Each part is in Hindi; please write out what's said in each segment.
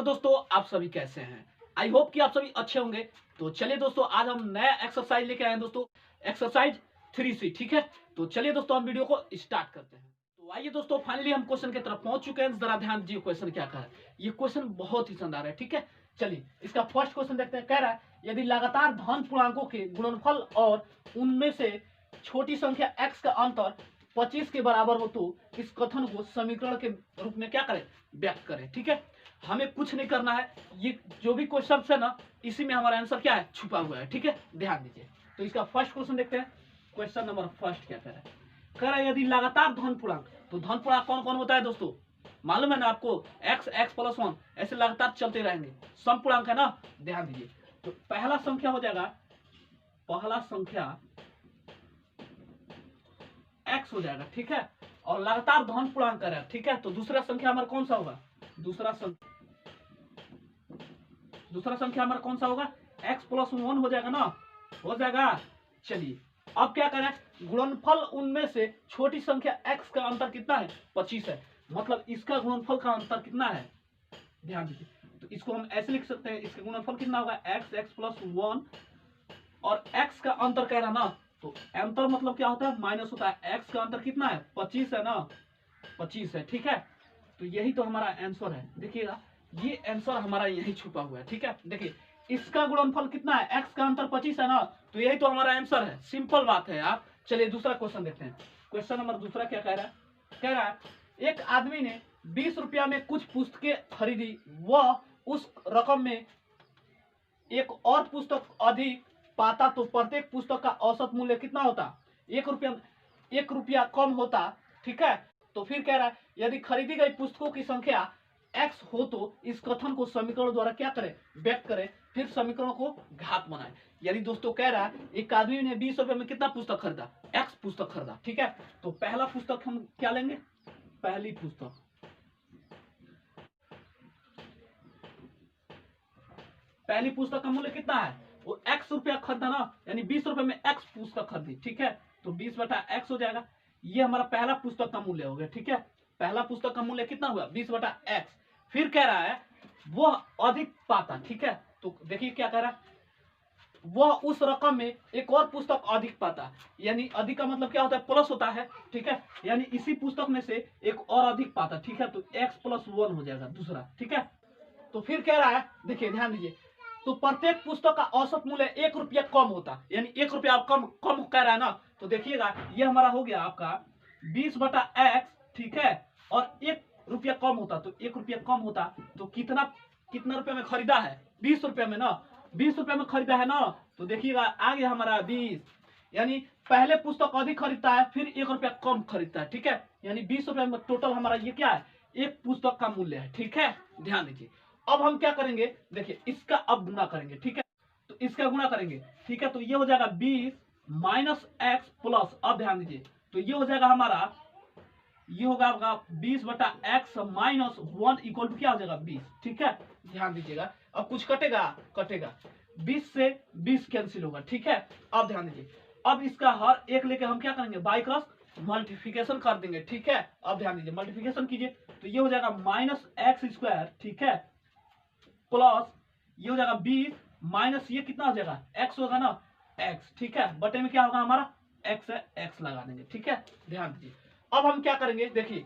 दोस्तों, आप सभी कैसे हैं? आई होप कि आप सभी अच्छे होंगे। तो चलिए दोस्तों, आज हम नया एक्सरसाइज लेके आए हैं दोस्तों, एक्सरसाइज 3C। ठीक है, तो चलिए दोस्तों हम वीडियो को स्टार्ट करते हैं। तो आइए दोस्तों, फाइनली हम क्वेश्चन की तरफ पहुंच चुके हैं। जरा ध्यान दीजिए क्वेश्चन क्या कह रहा है। ये क्वेश्चन बहुत ही शानदार है। ठीक है, चलिए इसका फर्स्ट क्वेश्चन देखते हैं। कह रहा है यदि लगातार धन पूर्णांकों के गुणनफल और उनमें से छोटी संख्या x का अंतर 25 के बराबर हो तो इस कथन को समीकरण के रूप में क्या करें, व्यक्त करें। ठीक है, हमें कुछ नहीं करना है। ये जो भी क्वेश्चन है ना, इसी में हमारा आंसर क्या है, छुपा हुआ है। ठीक है, ध्यान दीजिए। तो इसका फर्स्ट क्वेश्चन देखते हैं। क्वेश्चन नंबर फर्स्ट क्या कह रहा है? कह रहा है यदि लगातार धन पूर्णांक, तो धन पूर्णांक कौन कौन होता है दोस्तों? मालूम है ना आपको, x x प्लस 1 ऐसे लगातार चलते रहेंगे। सम पूर्णांक है ना, ध्यान दीजिए। तो पहला संख्या हो जाएगा, पहला संख्या x हो जाएगा। ठीक है, और लगातार धन पूर्णांक कर रहा है। ठीक है, तो दूसरा संख्या हमारा कौन सा होगा? दूसरा संख्या हमारा कौन सा होगा? x प्लस 1 हो जाएगा ना, हो जाएगा। चलिए अब क्या करें, गुणनफल उनमें से छोटी संख्या x का अंतर कितना है? 25 है। मतलब इसका गुणनफल का अंतर कितना है? ध्यान दीजिए। तो इसको हम ऐसे लिख सकते हैं, इसका गुणनफल कितना होगा? x प्लस 1 और x का अंतर कह रहा ना, तो अंतर मतलब क्या होता है? माइनस होता है। x का अंतर कितना है? 25 है ना, 25 है। ठीक है, तो यही तो हमारा आंसर है। देखिएगा, ये आंसर हमारा यही छुपा हुआ है। ठीक है, देखिए इसका गुणनफल कितना है? x का अंतर 25 है ना, तो यही तो हमारा आंसर है। सिंपल बात है यार। चलिए दूसरा क्वेश्चन देखते हैं। क्वेश्चन नंबर दूसरा क्या कह रहा है? कह रहा है एक आदमी ने 20 रुपया में कुछ पुस्तकें खरीदी, वह उस रकम में एक और पुस्तक अधिक पाता तो प्रत्येक पुस्तक का औसत मूल्य कितना होता? 1 रुपया कम होता। ठीक है, तो फिर कह रहा है यदि खरीदी गई पुस्तकों की संख्या x हो तो इस कथन को समीकरण द्वारा क्या करें, व्यक्त करें। फिर समीकरण को घात बनाए। यदि दोस्तों कह रहा है एक आदमी ने 20 रुपए में कितना पुस्तक खरीदा? x पुस्तक खरीदा। ठीक है, तो पहला पुस्तक हम क्या लेंगे? पहली पुस्तक, पहली पुस्तक का मूल्य कितना है? वो x रुपया खरीदा ना, यानी 20 रुपए में x पुस्तक खरीदी। ठीक है, तो 20 बटा x हो जाएगा। ये हमारा पहला पुस्तक का मूल्य हो गया। ठीक है, पहला पुस्तक का मूल्य कितना हुआ? 20 बटा x। फिर कह रहा है वह अधिक पाता। ठीक है, तो देखिए क्या कह रहा है, वह उस रकम में एक और पुस्तक अधिक पाता। यानी अधिक का मतलब क्या होता है? प्लस होता है। ठीक है, यानी इसी पुस्तक में से एक और अधिक पाता। ठीक है, तो x प्लस 1 हो जाएगा दूसरा। ठीक है, तो फिर कह रहा है, देखिए ध्यान दीजिए, तो प्रत्येक पुस्तक का औसत मूल्य 1 रुपया कम होता, यानी 1 रुपया कम कम कह रहा है ना, तो देखिएगा ये हमारा हो गया आपका 20 बटा x। ठीक है, और 1 रुपया कम होता, तो 1 रुपया कम होता तो कितना कितना रुपया में खरीदा है? 20 रुपया में ना, 20 रुपया में खरीदा है ना, तो देखिएगा आ गया हमारा 20। यानी पहले पुस्तक अधिक खरीदता है, फिर 1 रुपया कम खरीदता है। ठीक है, यानी 20 रुपया में टोटल हमारा ये क्या है? एक पुस्तक का मूल्य है। ठीक है, ध्यान दीजिए। अब हम क्या करेंगे, देखिए इसका अब गुणा करेंगे। ठीक है, तो इसका गुणा करेंगे। ठीक है, तो ये हो जाएगा 20 माइनस एक्स प्लस, अब ध्यान दीजिए, तो ये हो जाएगा हमारा, ये होगा आपका 20 बटा एक्स माइनस 1 इक्वल टू क्या हो जाएगा? 20। ठीक है, ध्यान दीजिएगा। अब कुछ कटेगा? कटेगा, 20 से 20 कैंसिल होगा। ठीक है, अब ध्यान दीजिए, अब इसका हर एक लेके हम क्या करेंगे? बाई क्रॉस मल्टीप्लिकेशन कर देंगे। ठीक है, अब ध्यान दीजिए, मल्टीप्लिकेशन कीजिए, तो ये हो जाएगा माइनस एक्स स्क्वायर। ठीक है, प्लस ये हो जाएगा 20 माइनस ये कितना हो जाएगा? x होगा ना, x। ठीक है, बटे में क्या होगा हमारा? x है, x लगा देंगे। ठीक है, ध्यान दीजिए। अब हम क्या करेंगे, देखिए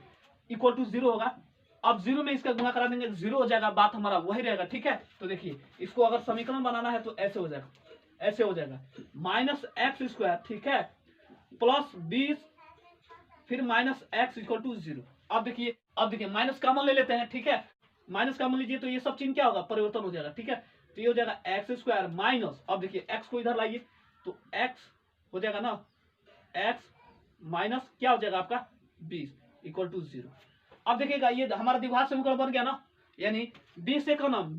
इक्वल टू 0 होगा। अब 0 में इसका गुणा करा देंगे, 0 हो जाएगा, बात हमारा वही रहेगा। ठीक है, तो देखिए इसको अगर समीकरण बनाना है तो ऐसे हो जाएगा, ऐसे हो जाएगा माइनस एक्स स्क्वायर। ठीक है, प्लस 20 फिर माइनस एक्स इक्वल टू 0। अब देखिए माइनस कॉमन ले लेते हैं। ठीक है, माइनस कॉमन लीजिए तो ये सब चिन्ह क्या होगा? परिवर्तन हो जाएगा। ठीक है, तो ये हो जाएगा एक्स स्क्वायर माइनस, अब देखिए एक्स को इधर लाइए तो एक्स हो जाएगा ना, एक्स माइनस क्या हो जाएगा आपका? 20 इक्वल टू 0। अब देखिएगा ये हमारा द्विघात समीकरण बन गया ना, यानी 20 से का नाम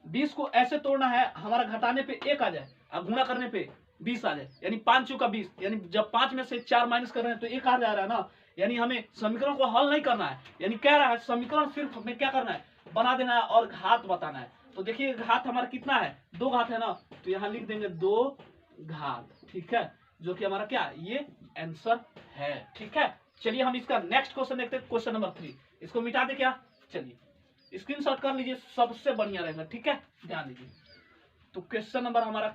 20 को ऐसे तोड़ना है हमारा, घटाने पे 1 आ जाए और गुणा करने पे 20 आ जाए, यानी 5 चौका 20। यानी जब 5 में से 4 माइनस कर रहे हैं तो 1 आ जा रहा है ना, यानी हमें समीकरण को हल नहीं करना है। यानी कह रहा है समीकरण सिर्फ हमें क्या करना है? बना देना है और घात बताना है। तो देखिए घात हमारा कितना है? 2 घात है ना, तो यहाँ लिख देंगे 2 घात। ठीक है, जो कि हमारा क्या? ये आंसर है। ठीक है, चलिए हम इसका नेक्स्ट क्वेश्चन देखते हैं, क्वेश्चन नंबर 3। इसको मिटा दे क्या? चलिए स्क्रीनशॉट कर लीजिए, सबसे बढ़िया रहेगा, ठीक है। ध्यान दीजिए। तो क्वेश्चन नंबर हमारा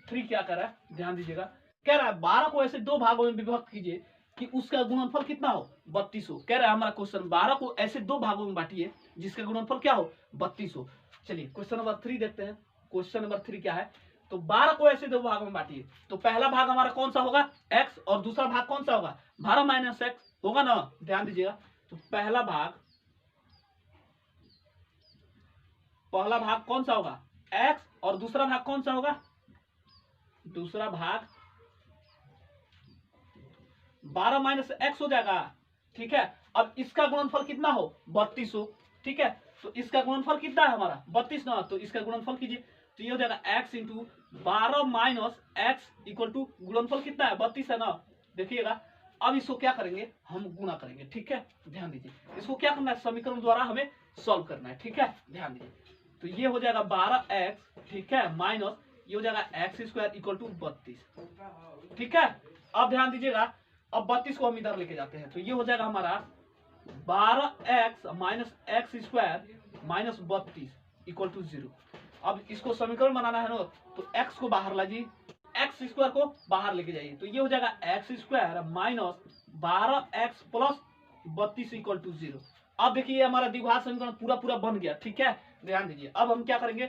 3 क्या कर रहा है, ध्यान दीजिएगा। कह रहा है 12 को ऐसे दो भागों में विभक्त कीजिए कि उसका गुणनफल कितना हो, 32 हो। कह रहा है हमारा क्वेश्चन 12 को ऐसे दो भागों में बांटिए जिसका गुणनफल क्या हो, 32 हो। चलिए क्वेश्चन नंबर 3 देखते हैं। क्वेश्चन नंबर 3 क्या है, तो 12 को ऐसे दो भागों में बांटिए। तो पहला भाग हमारा कौन सा होगा, x, और दूसरा भाग कौन सा होगा, 12 माइनस एक्स होगा ना। ध्यान दीजिएगा। तो पहला भाग कौन सा होगा, x, और दूसरा भाग कौन सा होगा, दूसरा भाग 12 माइनस एक्स हो जाएगा, ठीक है। अब इसका गुणनफल कितना हो, 32 हो, ठीक है। तो इसका गुणनफल कितना है हमारा, 32 ना, तो इसका गुणनफल कीजिए। तो ये हो जाएगा x into 12 minus x equal to गुणनफल कितना है, 32 है ना। देखिएगा अब इसको क्या करेंगे, हम गुणा करेंगे, ठीक है। ध्यान दीजिए, इसको क्या करना है, समीकरण द्वारा हमें सॉल्व करना है, ठीक है। ध्यान दीजिए। तो ये हो जाएगा 12x, ठीक है, माइनस ये हो जाएगा एक्स स्क्वायर इक्वल टू 32, ठीक है। अब ध्यान दीजिएगा, अब 32 को हम इधर लेके जाते हैं। तो ये हो जाएगा हमारा 12x minus x square minus 32 equal to 0। अब इसको समीकरण बनाना है ना, तो x को बाहर लाइए, एक्स स्क्वायर को बाहर लेके जाइए। तो ये हो जाएगा x square minus 12x plus 32 equal to 0। अब देखिए हमारा द्विघात समीकरण पूरा पूरा बन गया, ठीक है। ध्यान दीजिए। अब हम क्या करेंगे,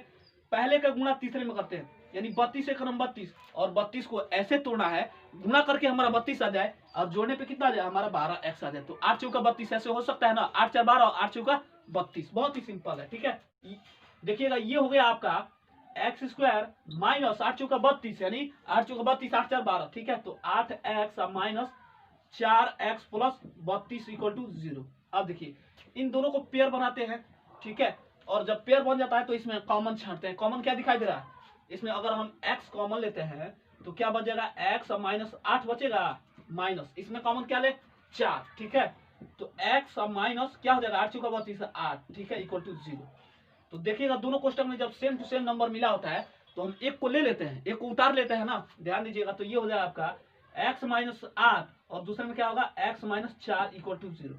पहले का गुणा तीसरे में करते हैं, यानी 32 से क्रम 32, और 32 को ऐसे तोड़ना है, गुणा करके हमारा 32 आ जाए, और जोड़ने पे कितना आ जाए, हमारा 12x आ जाए। तो 8 चौका 32 ऐसे हो सकता है ना, 8 4 12, 8 चौका 32, बहुत ही सिंपल है, ठीक है। देखिएगा ये हो गया आपका एक्स स्क्वायर माइनस 8 चौका 32, यानी 8 चौका 32, 8 4 12, ठीक है। तो 8x minus 4x plus 32 equal to 0। अब देखिए इन दोनों को पेयर बनाते हैं, ठीक है। और जब पेयर बन जाता है तो इसमें कॉमन छांटते हैं। कॉमन क्या दिखाई दे रहा है, इसमें अगर हम x कॉमन लेते हैं तो क्या बचेगा, x माइनस 8 बचेगा, माइनस इसमें कॉमन क्या ले, 4, ठीक है। तो x माइनस क्या हो जाएगा, 8 चौका 32 8, ठीक है, इक्वल टू 0। तो देखिएगा दोनों कोष्टक में जब सेम टू सेम नंबर मिला होता है तो हम एक को ले लेते हैं, एक को उतार लेते हैं ना। ध्यान दीजिएगा। तो ये हो जाएगा आपका x माइनस 8, और दूसरे में क्या होगा, x माइनस 4 इक्वल टू 0।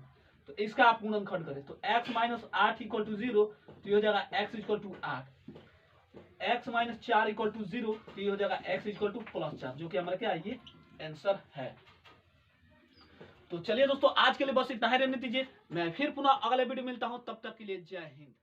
तो इसका आप गुणनखंड करें, तो x माइनस 8 इक्वल टू 0, तो ये हो जाएगा x equal to 8, x minus 4 equal to 0, तो ये हो जाएगा x इक्वल टू प्लस 4, जो कि हमारा क्या है, ये आंसर है। तो चलिए दोस्तों, आज के लिए बस इतना ही रहने दीजिए। मैं फिर पुनः अगले वीडियो मिलता हूं, तब तक के लिए जय हिंद।